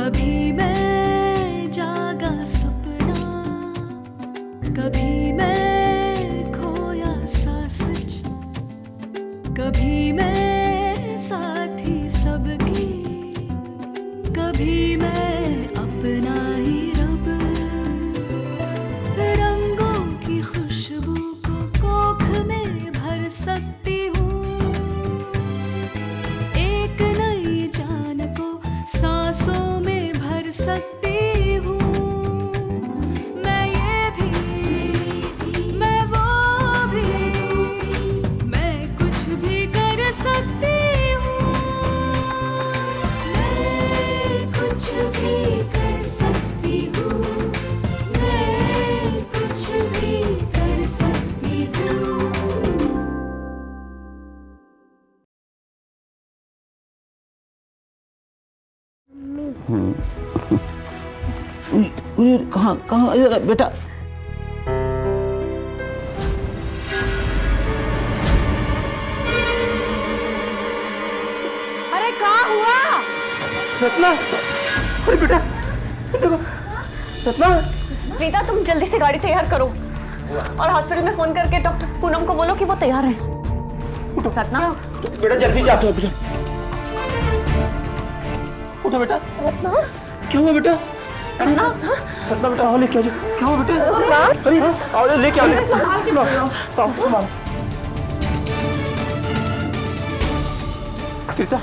कभी मैं जागा सपना, कभी मैं खोया सा सच, कभी मैं साथी सबकी, कभी मैं अपना ही रब। रंगों की खुशबू को कोख में भर सकती हूँ, एक नई जान को सांसों में भर सकती हूँ। मैं ये भी, मैं वो भी, मैं कुछ भी कर सकती हूँ। मैं कुछ भी कर सकती हूँ, मैं कुछ भी कर सकती हूँ। कहाँ कहाँ इधर बेटा। अरे कहाँ हुआ? रत्ना, अरे बेटा रत्ना। प्रीता तुम जल्दी से गाड़ी तैयार करो और हॉस्पिटल में फोन करके डॉक्टर पूनम को बोलो कि वो तैयार है। रत्ना बेटा जल्दी से आओ बेटा। उठो बेटा। रत्ना क्या हुआ बेटा? रत्ना रत्ना बेटा आओ लेके आओ। क्या हुआ बेटा? अरे आओ लेके आओ। बेटा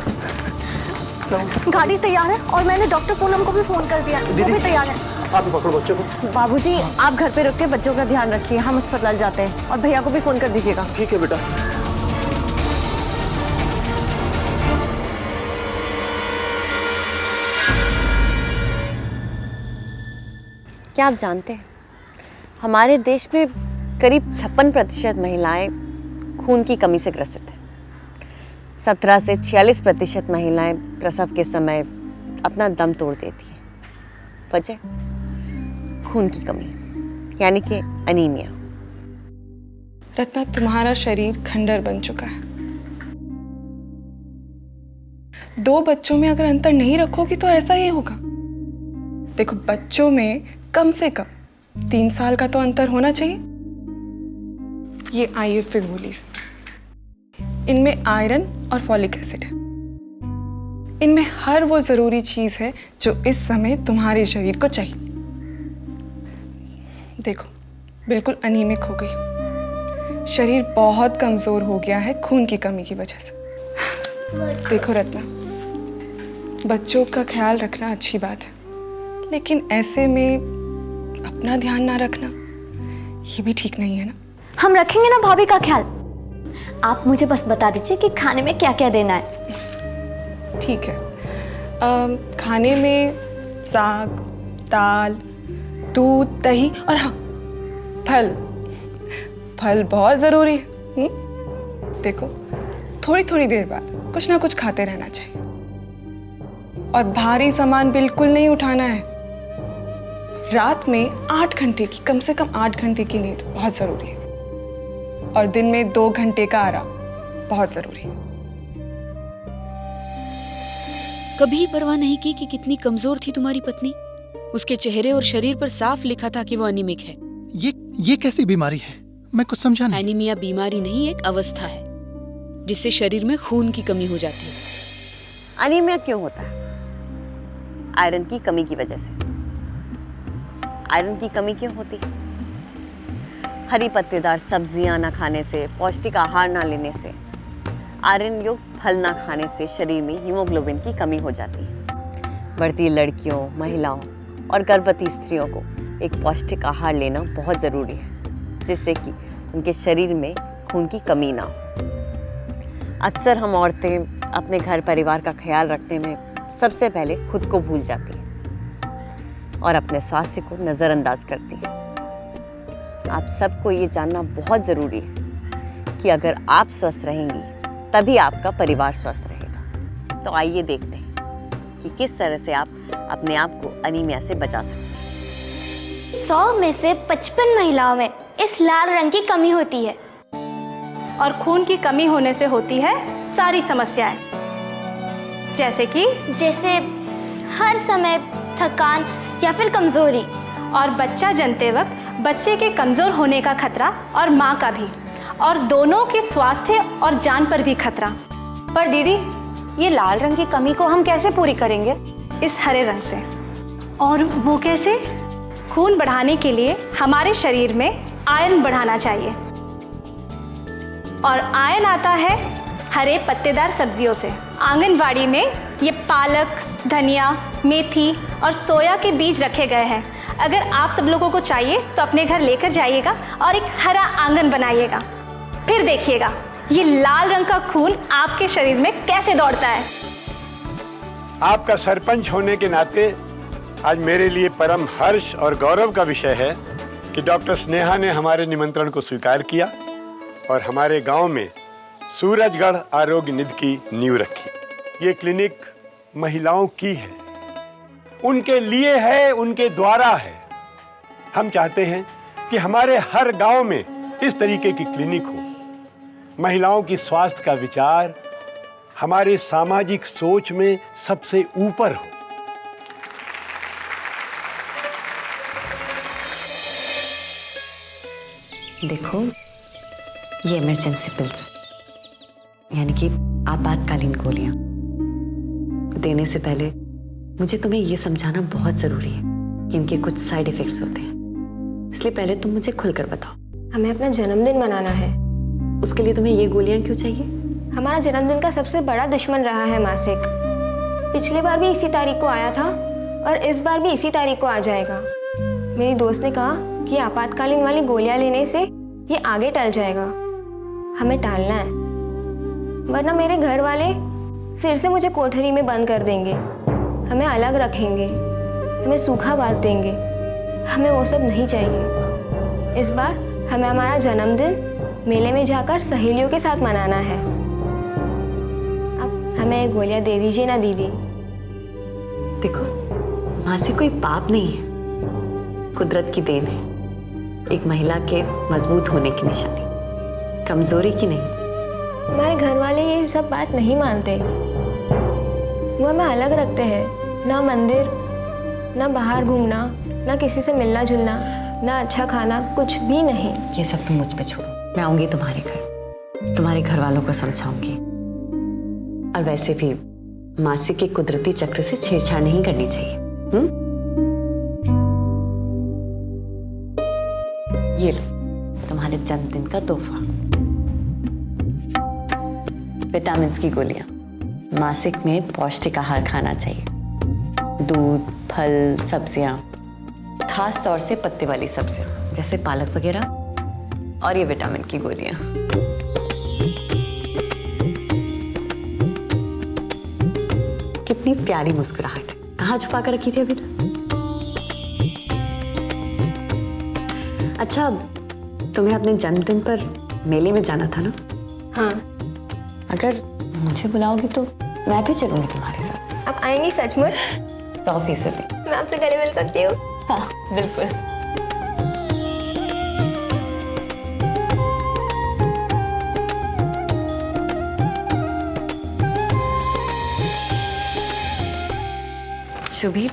गाड़ी तैयार है और मैंने डॉक्टर पूनम को भी फोन कर दिया, वो भी तैयार है। आप ही पकड़ो बच्चों को। बाबूजी आप घर पे रुक के बच्चों का ध्यान रखिए, हम अस्पताल जाते हैं और भैया को भी फोन कर दीजिएगा। ठीक है बेटा। क्या आप जानते हैं हमारे देश में करीब 56% महिलाएं खून की कमी से ग्रसित हैं। 17 से 46% महिलाएं प्रसव के समय अपना दम तोड़ देती हैं। वजह खून की कमी यानी कि अनीमिया। रत्ना तुम्हारा शरीर खंडर बन चुका है। 2 बच्चों में अगर अंतर नहीं रखोगी तो ऐसा ही होगा। देखो बच्चों में कम से कम 3 साल का तो अंतर होना चाहिए। ये IF गोलीज, इनमें आयरन और फॉलिक एसिड है। इनमें हर वो जरूरी चीज है जो इस समय तुम्हारे शरीर को चाहिए। देखो बिल्कुल अनीमिक हो गई, शरीर बहुत कमजोर हो गया है खून की कमी की वजह से। देखो रत्ना, बच्चों का ख्याल रखना अच्छी बात है, लेकिन ऐसे में अपना ध्यान ना रखना ये भी ठीक नहीं है ना। हम रखेंगे ना भाभी का ख्याल। आप मुझे बस बता दीजिए कि खाने में क्या क्या देना है। ठीक है, खाने में साग, दाल, दूध, दही और हाँ फल। फल बहुत जरूरी है। देखो थोड़ी थोड़ी देर बाद कुछ ना कुछ खाते रहना चाहिए और भारी सामान बिल्कुल नहीं उठाना है। रात में 8 घंटे की, कम से कम 8 घंटे की नींद बहुत जरूरी है और दिन में 2 घंटे का आराम बहुत जरूरी है। कभी परवाह नहीं की कि कितनी कमजोर थी तुम्हारी पत्नी। उसके चेहरे और शरीर पर साफ लिखा था कि वो अनीमिक है। ये कैसी बीमारी है? मैं कुछ समझा नहीं। एनीमिया बीमारी नहीं, एक अवस्था है जिससे शरीर में खून की कमी हो जाती है। अनीमिया क्यों होता है? आयरन की कमी की वजह से। आयरन की कमी क्यों होती है? हरी पत्तेदार सब्जियां ना खाने से, पौष्टिक आहार ना लेने से, आयरन युक्त फल ना खाने से शरीर में हीमोग्लोबिन की कमी हो जाती है। बढ़ती लड़कियों, महिलाओं और गर्भवती स्त्रियों को एक पौष्टिक आहार लेना बहुत ज़रूरी है, जिससे कि उनके शरीर में खून की कमी ना हो। अक्सर हम औरतें अपने घर परिवार का ख्याल रखने में सबसे पहले खुद को भूल जाती हैं और अपने स्वास्थ्य को नज़रअंदाज करती हैं। आप सबको ये जानना बहुत ज़रूरी है कि अगर आप स्वस्थ रहेंगी तभी आपका परिवार स्वस्थ रहेगा। तो आइए देखते हैं कि किस तरह से आप अपने आप को अनीमिया से बचा सकते हैं। 100 में से 55 महिलाओं में इस लाल रंग की कमी होती है और खून की कमी होने से होती है सारी समस्याएं, जैसे हर समय थकान या फिर कमजोरी। और बच्चा जन्मते वक्त बच्चे के कमज़ोर होने का खतरा और माँ का भी, और दोनों के स्वास्थ्य और जान पर भी खतरा। पर दीदी, ये लाल रंग की कमी को हम कैसे पूरी करेंगे? इस हरे रंग से। और वो कैसे? खून बढ़ाने के लिए हमारे शरीर में आयरन बढ़ाना चाहिए, और आयरन आता है हरे पत्तेदार सब्जियों से। आंगनवाड़ी में ये पालक, धनिया, मेथी और सोया के बीज रखे गए हैं। अगर आप सब लोगों को चाहिए तो अपने घर लेकर जाइएगा और एक हरा आंगन बनाइएगा। फिर देखिएगा ये लाल रंग का खून आपके शरीर में कैसे दौड़ता है। आपका सरपंच होने के नाते आज मेरे लिए परम हर्ष और गौरव का विषय है कि डॉक्टर स्नेहा ने हमारे निमंत्रण को स्वीकार किया और हमारे गांव में सूरजगढ़ आरोग्य निधि की नींव रखी। ये क्लिनिक महिलाओं की है, उनके लिए है, उनके द्वारा है। हम चाहते हैं कि हमारे हर गांव में इस तरीके की क्लिनिक हो। महिलाओं की स्वास्थ्य का विचार हमारे सामाजिक सोच में सबसे ऊपर हो। देखो, ये इमरजेंसी पिल्स यानी कि आपातकालीन गोलियां देने से पहले मुझे तुम्हें ये समझाना बहुत जरूरी है कि इनके कुछ साइड इफेक्ट्स होते हैं। इसलिए पहले तुम मुझे खुलकर बताओ। हमें अपना जन्मदिन मनाना है। उसके लिए तुम्हें ये गोलियां क्यों चाहिए? हमारा जन्मदिन का सबसे बड़ा दुश्मन रहा है मासिक। पिछली बार भी इसी तारीख को आया था और इस बार भी इसी तारीख को आ जाएगा। मेरी दोस्त ने कहा कि आपातकालीन वाली गोलियां लेने से ये आगे टल जाएगा। हमें टालना है, वरना मेरे घर वाले फिर से मुझे कोठरी में बंद कर देंगे, हमें अलग रखेंगे, हमें सूखा बांध देंगे। हमें वो सब नहीं चाहिए। इस बार हमें हमारा जन्मदिन मेले में जाकर सहेलियों के साथ मनाना है। अब हमें गोलियां दे दीजिए ना दीदी। देखो, मासी कोई पाप नहीं है, कुदरत की देन है, एक महिला के मजबूत होने की निशानी, कमजोरी की नहीं। हमारे घर वाले ये सब बात नहीं मानते। वो हमें अलग रखते हैं। ना मंदिर, ना बाहर घूमना, ना किसी से मिलना जुलना, ना अच्छा खाना, कुछ भी नहीं। ये सब तुम मुझ पे छोड़ो, मैं आऊंगी तुम्हारे घर, तुम्हारे घर वालों को समझाऊंगी। और वैसे भी मासी के कुदरती चक्र से छेड़छाड़ नहीं करनी चाहिए। ये लो तुम्हारे जन्मदिन का तोहफा, विटामिन की गोलियां। मासिक में पौष्टिक आहार खाना चाहिए, दूध, फल, सब्जियां, खास तौर से पत्ते वाली सब्जियां जैसे पालक वगैरह, और ये विटामिन की गोलियां। कितनी प्यारी मुस्कुराहट, कहाँ छुपा कर रखी थी अभी तक? अच्छा, तुम्हें अपने जन्मदिन पर मेले में जाना था ना? हाँ। अगर मुझे बुलाओगी तो मैं भी चलूंगी तुम्हारे साथ। आप आएंगी सचमुच? 100%। मैं आपसे गले मिल सकती हूँ? हाँ, बिल्कुल। शुभी,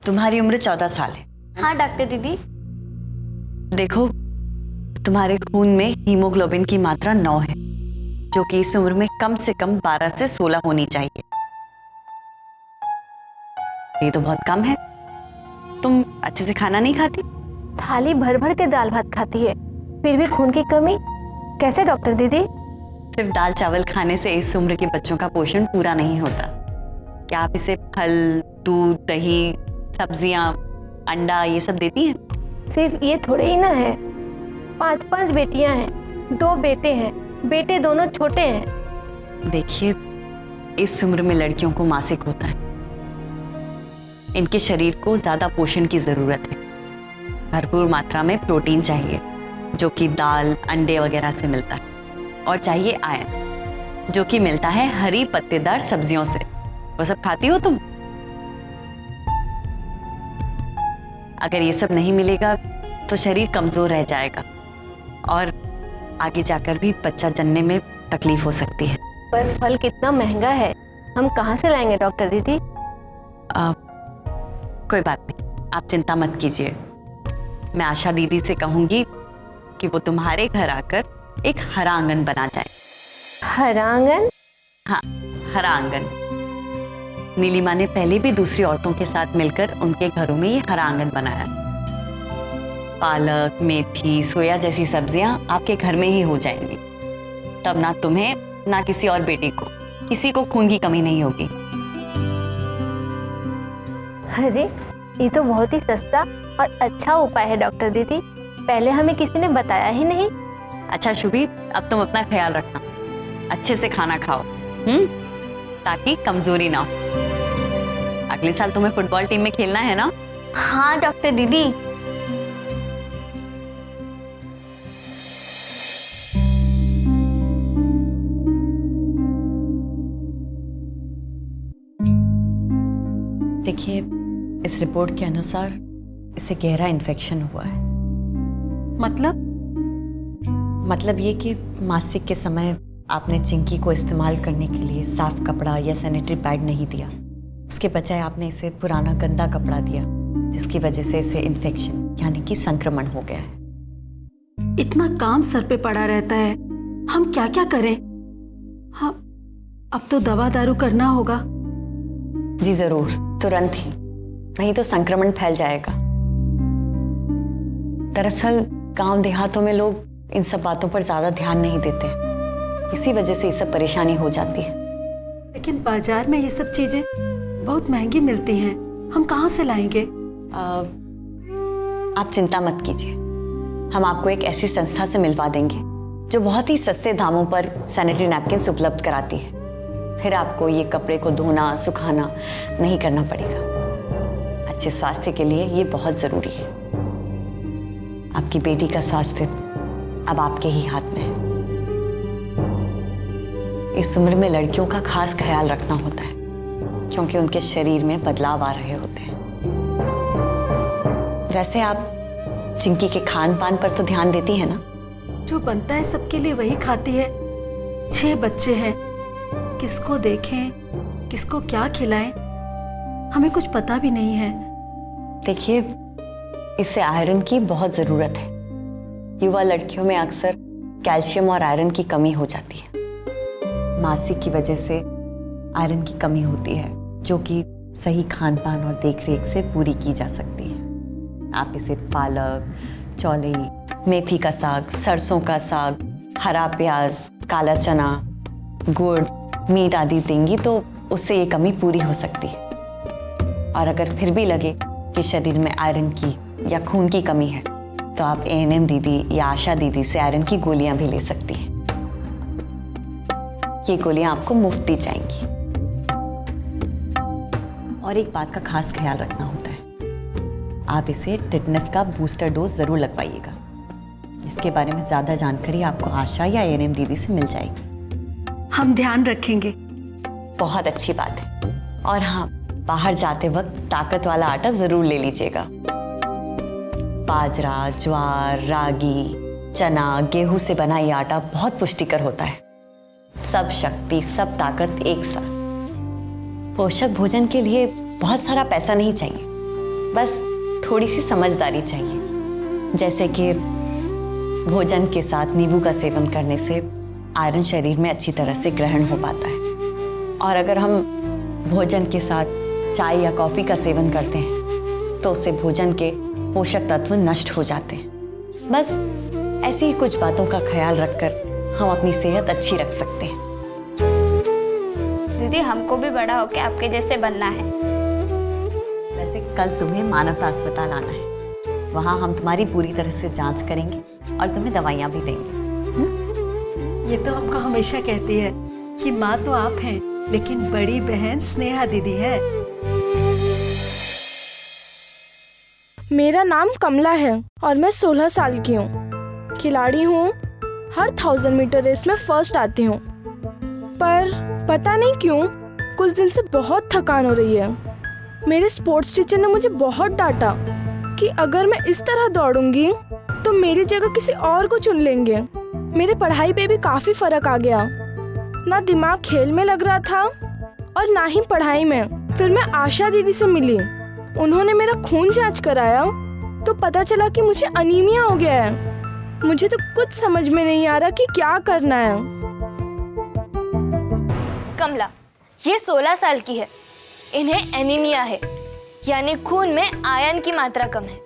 तुम्हारी उम्र 14 साल है। हाँ डॉक्टर दीदी। देखो, तुम्हारे खून में हीमोग्लोबिन की मात्रा 9 है, जो कि इस उम्र में कम से कम 12 से 16 होनी चाहिए। ये तो बहुत कम है। तुम अच्छे से खाना नहीं खाती? थाली भर भर के दाल भात खाती है, फिर भी खून की कमी कैसे डॉक्टर दीदी? सिर्फ दाल चावल खाने से इस उम्र के बच्चों का पोषण पूरा नहीं होता। क्या आप इसे फल, दूध, दही, सब्जियां, अंडा ये सब देती हैं? सिर्फ ये थोड़े ही ना है, 5 बेटियां हैं, 2 बेटे हैं, बेटे दोनों छोटे हैं। देखिए, इस उम्र में लड़कियों को मासिक होता है। इनके शरीर को ज्यादा पोषण की जरूरत है। भरपूर मात्रा में प्रोटीन चाहिए, जो कि दाल, अंडे वगैरह से मिलता है, और चाहिए आयरन, जो कि मिलता है हरी पत्तेदार सब्जियों से। वो सब खाती हो तुम? अगर ये सब नहीं मिलेगा तो शरीर कमजोर रह जाएगा और आगे जाकर भी बच्चा जनने में तकलीफ हो सकती है। पर फल कितना महंगा है, हम कहाँ से लाएंगे डॉक्टर दीदी? कोई बात नहीं, आप चिंता मत कीजिए। मैं आशा दीदी से कहूंगी कि वो तुम्हारे घर आकर एक हरा आंगन बना जाए। हरा आंगन? हाँ, हरा आंगन। नीलिमा ने पहले भी दूसरी औरतों के साथ मिलकर उनके घरों में ये हरा आंगन बनाया। पालक, मेथी, सोया जैसी सब्जियां आपके घर में ही हो जाएंगी। तब ना तुम्हें ना किसी और बेटी को, किसी को खून की कमी नहीं होगी। अरे ये तो बहुत ही सस्ता और अच्छा उपाय है डॉक्टर दीदी, पहले हमें किसी ने बताया ही नहीं। अच्छा शुभी, अब तुम अपना ख्याल रखना, अच्छे से खाना खाओ, ताकि कमजोरी ना हो। अगले साल तुम्हें फुटबॉल टीम में खेलना है ना? हाँ डॉक्टर दीदी। देखिए, इस रिपोर्ट के अनुसार इसे गहरा इन्फेक्शन हुआ है। मतलब ये कि मासिक के समय आपने चिंकी को इस्तेमाल करने के लिए साफ कपड़ा या सैनिटरी पैड नहीं दिया, उसके बजाय आपने इसे पुराना गंदा कपड़ा दिया, जिसकी वजह से इसे इन्फेक्शन यानी कि संक्रमण हो गया है। इतना काम सर पे पड़ा रहता है, हम क्या क्या करें? हाँ, अब तो दवा दारू करना होगा। जी जरूर, तुरंत ही, नहीं तो संक्रमण फैल जाएगा। दरअसल गांव देहातों में लोग इन सब बातों पर ज्यादा ध्यान नहीं देते, इसी वजह से ये सब परेशानी हो जाती है। लेकिन बाजार में ये सब चीजें बहुत महंगी मिलती हैं, हम कहाँ से लाएंगे? आप चिंता मत कीजिए, हम आपको एक ऐसी संस्था से मिलवा देंगे जो बहुत ही सस्ते दामों पर सैनिटरी नैपकिन्स उपलब्ध कराती है। फिर आपको ये कपड़े को धोना सुखाना नहीं करना पड़ेगा। अच्छे स्वास्थ्य के लिए ये बहुत जरूरी है। आपकी बेटी का स्वास्थ्य अब आपके ही हाथ में है। इस उम्र में लड़कियों का खास ख्याल रखना होता है, क्योंकि उनके शरीर में बदलाव आ रहे होते हैं। वैसे आप चिंकी के खान पान पर तो ध्यान देती है ना? जो बनता है सबके लिए वही खाती है। 6 बच्चे हैं, किसको देखें, किसको क्या खिलाएं, हमें कुछ पता भी नहीं है। देखिए, इसे आयरन की बहुत जरूरत है। युवा लड़कियों में अक्सर कैल्शियम और आयरन की कमी हो जाती है। मासिक की वजह से आयरन की कमी होती है, जो कि सही खानपान और देखरेख से पूरी की जा सकती है। आप इसे पालक, चौले, मेथी का साग, सरसों का साग, हरा प्याज, काला चना, गुड़, मीट आदि देंगी तो उससे ये कमी पूरी हो सकती है। और अगर फिर भी लगे कि शरीर में आयरन की या खून की कमी है, तो आप एएनएम दीदी या आशा दीदी से आयरन की गोलियां भी ले सकती हैं। ये गोलियां आपको मुफ्त दी जाएंगी। और एक बात का खास ख्याल रखना होता है, आप इसे टिटनेस का बूस्टर डोज जरूर लगवाइएगा। इसके बारे में ज्यादा जानकारी आपको आशा या एएनएम दीदी से मिल जाएगी। हम ध्यान रखेंगे। बहुत अच्छी बात है। और हाँ, बाहर जाते वक्त ताकत वाला आटा जरूर ले लीजिएगा। बाजरा, ज्वार, रागी, चना, गेहूं से बना ये आटा बहुत पुष्टिकर होता है। सब शक्ति, सब ताकत एक साथ। पोषक भोजन के लिए बहुत सारा पैसा नहीं चाहिए, बस थोड़ी सी समझदारी चाहिए। जैसे कि भोजन के साथ नींबू का सेवन करने से आयरन शरीर में अच्छी तरह से ग्रहण हो पाता है। और अगर हम भोजन के साथ चाय या कॉफी का सेवन करते हैं तो उससे भोजन के पोषक तत्व नष्ट हो जाते हैं। बस ऐसी ही कुछ बातों का ख्याल रखकर हम अपनी सेहत अच्छी रख सकते हैं। दीदी, हमको भी बड़ा होकर आपके जैसे बनना है। वैसे कल तुम्हें मानवता अस्पताल आना है, वहाँ हम तुम्हारी पूरी तरह से जांच करेंगे और तुम्हें दवाइयाँ भी देंगे। ये तो हमको हमेशा कहती है कि माँ तो आप हैं, लेकिन बड़ी बहन स्नेहा दीदी है। मेरा नाम कमला है और मैं 16 साल की हूँ। खिलाड़ी हूँ, हर 1000 मीटर रेस में फर्स्ट आती हूँ। पर पता नहीं क्यों कुछ दिन से बहुत थकान हो रही है। मेरे स्पोर्ट्स टीचर ने मुझे बहुत डांटा कि अगर मैं इस तरह दौड़ूंगी तो मेरी जगह किसी और को चुन लेंगे। मेरे पढ़ाई पे भी काफी फर्क आ गया, ना दिमाग खेल में लग रहा था और ना ही पढ़ाई में। फिर मैं आशा दीदी से मिली, उन्होंने मेरा खून जांच कराया तो पता चला कि मुझे अनीमिया हो गया है। मुझे तो कुछ समझ में नहीं आ रहा कि क्या करना है। कमला, ये 16 साल की है, इन्हें एनीमिया है, यानी खून में आयरन की मात्रा कम है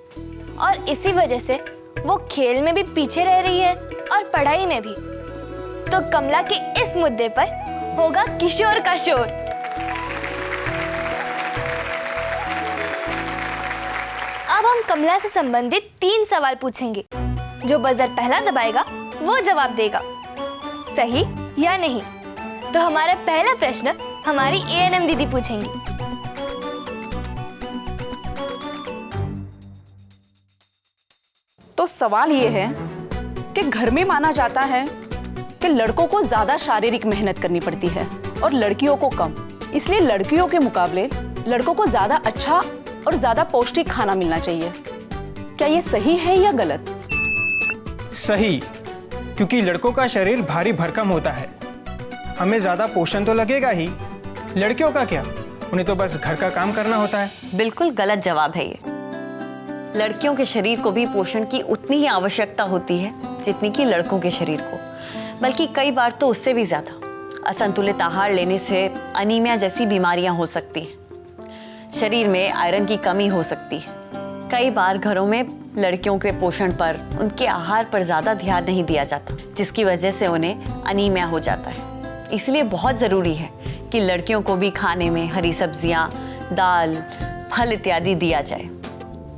और इसी वजह से वो खेल में भी पीछे रह रही है और पढ़ाई में भी। तो कमला के इस मुद्दे पर होगा किशोर का शोर। अब हम कमला से संबंधित 3 सवाल पूछेंगे। जो बजर पहला दबाएगा वो जवाब देगा, सही या नहीं। तो हमारा पहला प्रश्न हमारी एएनएम दीदी पूछेंगी। तो सवाल ये है कि घर में माना जाता है कि लड़कों को ज्यादा शारीरिक मेहनत करनी पड़ती है और लड़कियों को कम, इसलिए लड़कियों के मुकाबले लड़कों को ज्यादा अच्छा और ज्यादा पौष्टिक खाना मिलना चाहिए। क्या ये सही है या गलत? सही, क्योंकि लड़कों का शरीर भारी भरकम होता है, हमें ज्यादा पोषण तो लगेगा ही। लड़कियों का क्या, उन्हें तो बस घर का काम करना होता है। बिल्कुल गलत जवाब है ये। लड़कियों के शरीर को भी पोषण की उतनी ही आवश्यकता होती है जितनी कि लड़कों के शरीर को, बल्कि कई बार तो उससे भी ज्यादा। असंतुलित आहार लेने से अनीमिया जैसी बीमारियां हो सकती हैं। शरीर में आयरन की कमी हो सकती है। कई बार घरों में लड़कियों के पोषण पर, उनके आहार पर ज्यादा ध्यान नहीं दिया जाता, जिसकी वजह से उन्हें अनीमिया हो जाता है। इसलिए बहुत जरूरी है कि लड़कियों को भी खाने में हरी सब्जियां, दाल, फल इत्यादि दिया जाए,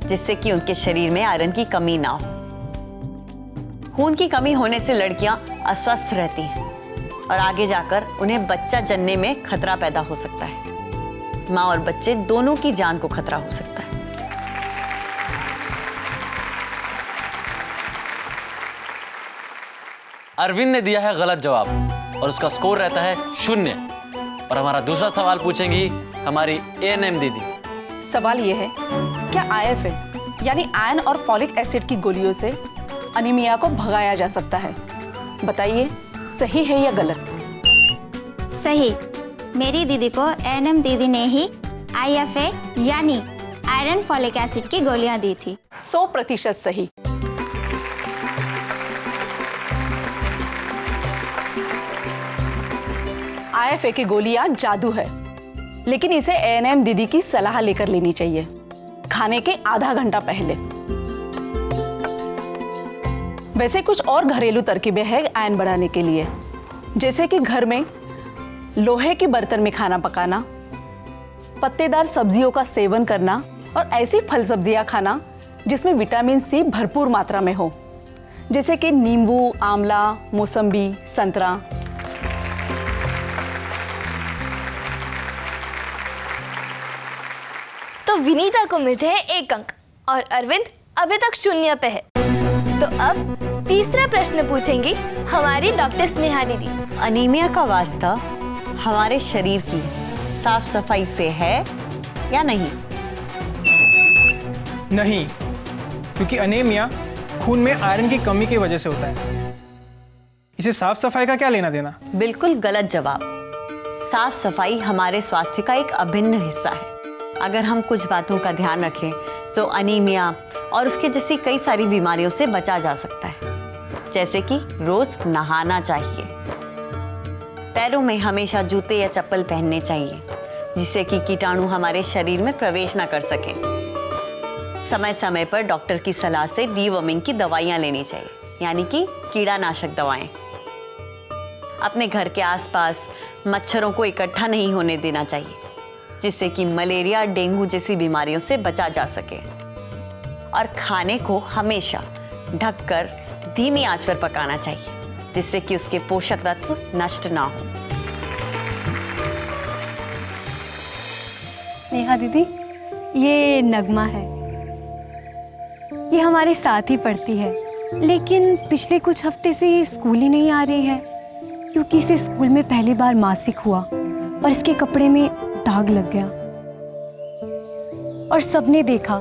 जिससे कि उनके शरीर में आयरन की कमी ना हो। खून की कमी होने से लड़कियां अस्वस्थ रहती हैं और आगे जाकर उन्हें बच्चा जनने में खतरा पैदा हो सकता है। माँ और बच्चे दोनों की जान को खतरा हो सकता है। अरविंद ने दिया है गलत जवाब और उसका स्कोर रहता है 0। और हमारा दूसरा सवाल पूछेंगी हमारी एएनएम दीदी। सवाल ये है, क्या आईएफए यानी आयरन और फॉलिक एसिड की गोलियों से अनीमिया को भगाया जा सकता है? बताइए, सही है या गलत? सही। मेरी दीदी को एएनएम दीदी ने ही आईएफए यानी आयरन फॉलिक एसिड की गोलियां दी थी। 100% सही। आईएफए की गोलियां जादू है, लेकिन इसे एएनएम दीदी की सलाह लेकर लेनी चाहिए, खाने के आधा घंटा पहले। वैसे कुछ और घरेलू तरकीबें हैं आयरन बढ़ाने के लिए, जैसे कि घर में लोहे के बर्तन में खाना पकाना, पत्तेदार सब्जियों का सेवन करना और ऐसी फल सब्जियां खाना जिसमें विटामिन सी भरपूर मात्रा में हो, जैसे कि नींबू, आंवला, मौसम्बी, संतरा। तो विनीता को मिलते हैं 1 अंक और अरविंद अभी तक 0 पे है। तो अब तीसरा प्रश्न पूछेंगी हमारी डॉक्टर स्नेहा दीदी। अनीमिया का वास्ता हमारे शरीर की साफ सफाई से है या नहीं? नहीं, क्योंकि अनीमिया खून में आयरन की कमी की वजह से होता है। इसे साफ सफाई का क्या लेना देना? बिल्कुल गलत जवाब। साफ सफाई हमारे स्वास्थ्य का एक अभिन्न हिस्सा है। अगर हम कुछ बातों का ध्यान रखें तो अनीमिया और उसके जैसी कई सारी बीमारियों से बचा जा सकता है, जैसे कि रोज नहाना चाहिए, पैरों में हमेशा जूते या चप्पल पहनने चाहिए जिससे कि कीटाणु हमारे शरीर में प्रवेश न कर सके, समय समय पर डॉक्टर की सलाह से डीवर्मिंग की दवाइयाँ लेनी चाहिए, यानी कि कीड़ानाशक दवाएं। अपने घर के आसपास मच्छरों को इकट्ठा नहीं होने देना चाहिए, जिससे कि मलेरिया, डेंगू जैसी बीमारियों से बचा जा सके। और खाने को हमेशा ढककर धीमी आंच पर पकाना चाहिए, जिससे कि उसके पोषक तत्व नष्ट ना हो। नेहा दीदी, ये नगमा है, ये हमारे साथ ही पढ़ती है, लेकिन पिछले कुछ हफ्ते से ये स्कूल ही नहीं आ रही है, क्योंकि इसे स्कूल में पहली बार मासिक हुआ और इसके कपड़े में दाग लग गया और सबने देखा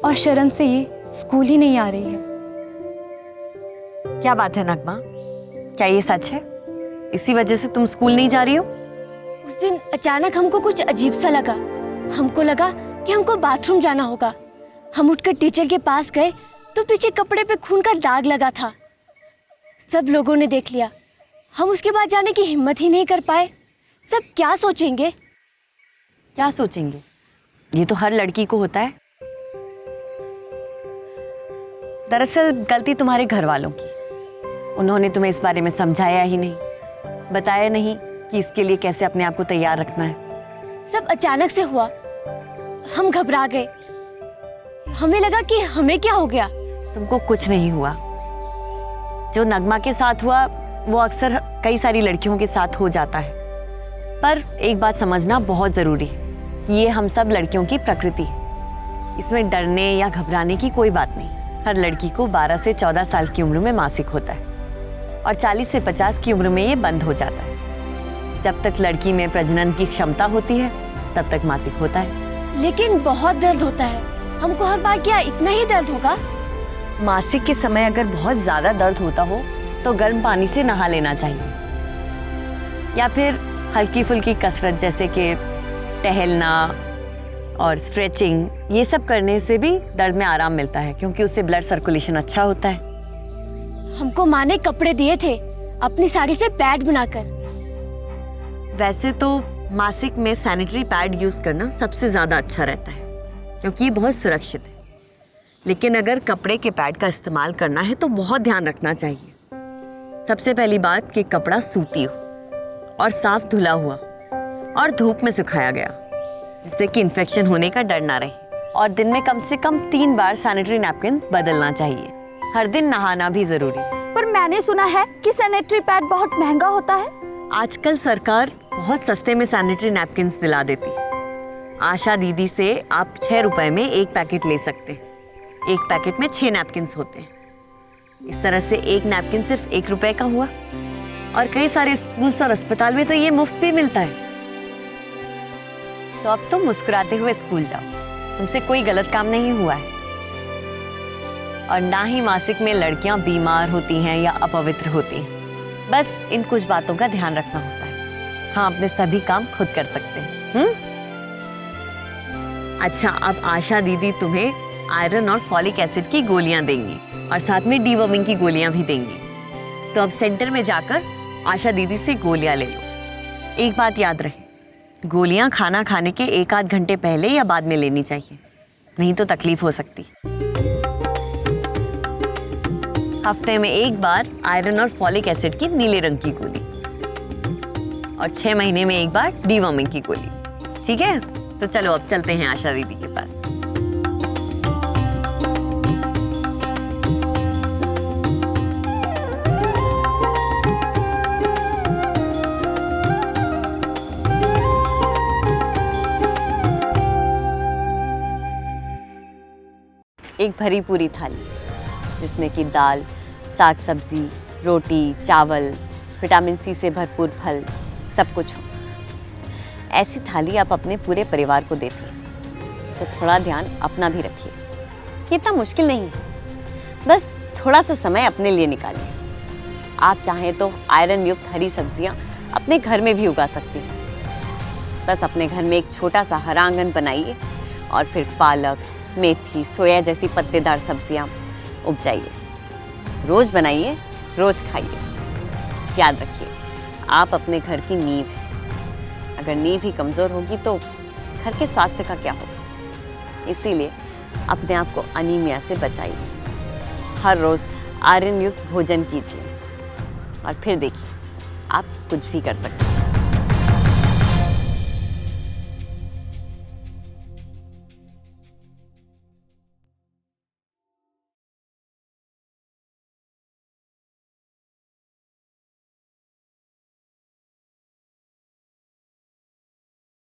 और शर्म से ये स्कूल ही नहीं आ रही है। क्या बात है नगमा, क्या ये सच है? इसी वजह से तुम स्कूल नहीं जा रही हो? उस दिन अचानक हमको कुछ अजीब सा लगा। हमको लगा कि हमको बाथरूम जाना होगा। हम उठकर टीचर के पास गए तो पीछे कपड़े पे खून का दाग लगा था। सब लोगों ने देख लिया। हम उसके बाद जाने की हिम्मत ही नहीं कर पाए। सब क्या सोचेंगे? क्या सोचेंगे? ये तो हर लड़की को होता है। दरअसल गलती तुम्हारे घर वालों की। उन्होंने तुम्हें इस बारे में समझाया ही नहीं, बताया नहीं कि इसके लिए कैसे अपने आप को तैयार रखना है। सब अचानक से हुआ। हम घबरा गए। हमें लगा कि हमें क्या हो गया। तुमको कुछ नहीं हुआ। जो नगमा के साथ हुआ वो अक्सर कई सारी लड़कियों के साथ हो जाता है। पर एक बात समझना बहुत ज़रूरी है कि ये हम सब लड़कियों की प्रकृति है। इसमें डरने या घबराने की कोई बात नहीं। हर लड़की को 12 से 14 साल की उम्र में मासिक होता है और 40 से 50 की उम्र में ये बंद हो जाता है। जब तक लड़की में प्रजनन की क्षमता होती है तब तक मासिक होता है। लेकिन बहुत दर्द होता है। हमको हर बार क्या इतना ही दर्द होगा? मासिक के समय अगर बहुत ज़्यादा दर्द होता हो तो गर्म पानी से नहा लेना चाहिए या फिर हल्की फुल्की कसरत जैसे कि टहलना और स्ट्रेचिंग, ये सब करने से भी दर्द में आराम मिलता है क्योंकि उससे ब्लड सर्कुलेशन अच्छा होता है। हमको माँ ने कपड़े दिए थे अपनी साड़ी से पैड बनाकर। वैसे तो मासिक में सैनिटरी पैड यूज़ करना सबसे ज़्यादा अच्छा रहता है क्योंकि ये बहुत सुरक्षित है। लेकिन अगर कपड़े के पैड का इस्तेमाल करना है तो बहुत ध्यान रखना चाहिए। सबसे पहली बात कि कपड़ा सूती हो और साफ धुला हुआ और धूप में सुखाया गया, जिससे कि इन्फेक्शन होने का डर ना रहे। और दिन में कम से कम 3 बार सैनिटरी नैपकिन बदलना चाहिए। हर दिन नहाना भी जरूरी है। पर मैंने सुना है कि सैनिटरी पैड बहुत महंगा होता है। आजकल सरकार बहुत सस्ते में सैनिटरी नैपकिन दिला देती है। आशा दीदी से आप 6 रुपए में एक पैकेट ले सकते हैं। एक पैकेट में 6 नैपकिन होते हैं। इस तरह से एक नैपकिन सिर्फ 1 रुपए का हुआ और कई सारे स्कूल्स और अस्पताल में तो ये मुफ्त भी मिलता है। तो अब तुम मुस्कुराते हुए स्कूल जाओ। तुमसे कोई गलत काम नहीं हुआ है और ना ही मासिक में लड़कियां बीमार होती हैं या अपवित्र होती हैं। बस इन कुछ बातों का ध्यान रखना होता है। हाँ, अपने सभी काम खुद कर सकते हैं। अच्छा, अब आशा दीदी तुम्हें आयरन और फॉलिक एसिड की गोलियां देंगी और साथ में डीवर्मिंग की गोलियां भी देंगी। तो अब सेंटर में जाकर आशा दीदी से गोलियां ले लो। एक बात याद रहे, गोलियां खाना खाने के 1-8 घंटे पहले या बाद में लेनी चाहिए, नहीं तो तकलीफ हो सकती। हफ्ते में 1 बार आयरन और फॉलिक एसिड की नीले रंग की गोली और 6 महीने में 1 बार डीवर्मिंग की गोली। ठीक है, तो चलो अब चलते हैं आशा दीदी के पास। एक भरी पूरी थाली जिसमें कि दाल, साग सब्जी, रोटी, चावल, विटामिन सी से भरपूर फल, सब कुछ हो। ऐसी थाली आप अपने पूरे परिवार को देते हैं तो थोड़ा ध्यान अपना भी रखिए। ये इतना मुश्किल नहीं है, बस थोड़ा सा समय अपने लिए निकालिए। आप चाहें तो आयरन युक्त हरी सब्जियां अपने घर में भी उगा सकते हैं। बस अपने घर में एक छोटा सा हरा आंगन बनाइए और फिर पालक, मेथी, सोया जैसी पत्तेदार सब्जियां उपजाइए। रोज बनाइए, रोज खाइए। याद रखिए, आप अपने घर की नींव हैं। अगर नींव ही कमज़ोर होगी तो घर के स्वास्थ्य का क्या होगा। इसीलिए अपने आप को अनीमिया से बचाइए। हर रोज़ आयरन युक्त भोजन कीजिए और फिर देखिए आप कुछ भी कर सकते हैं।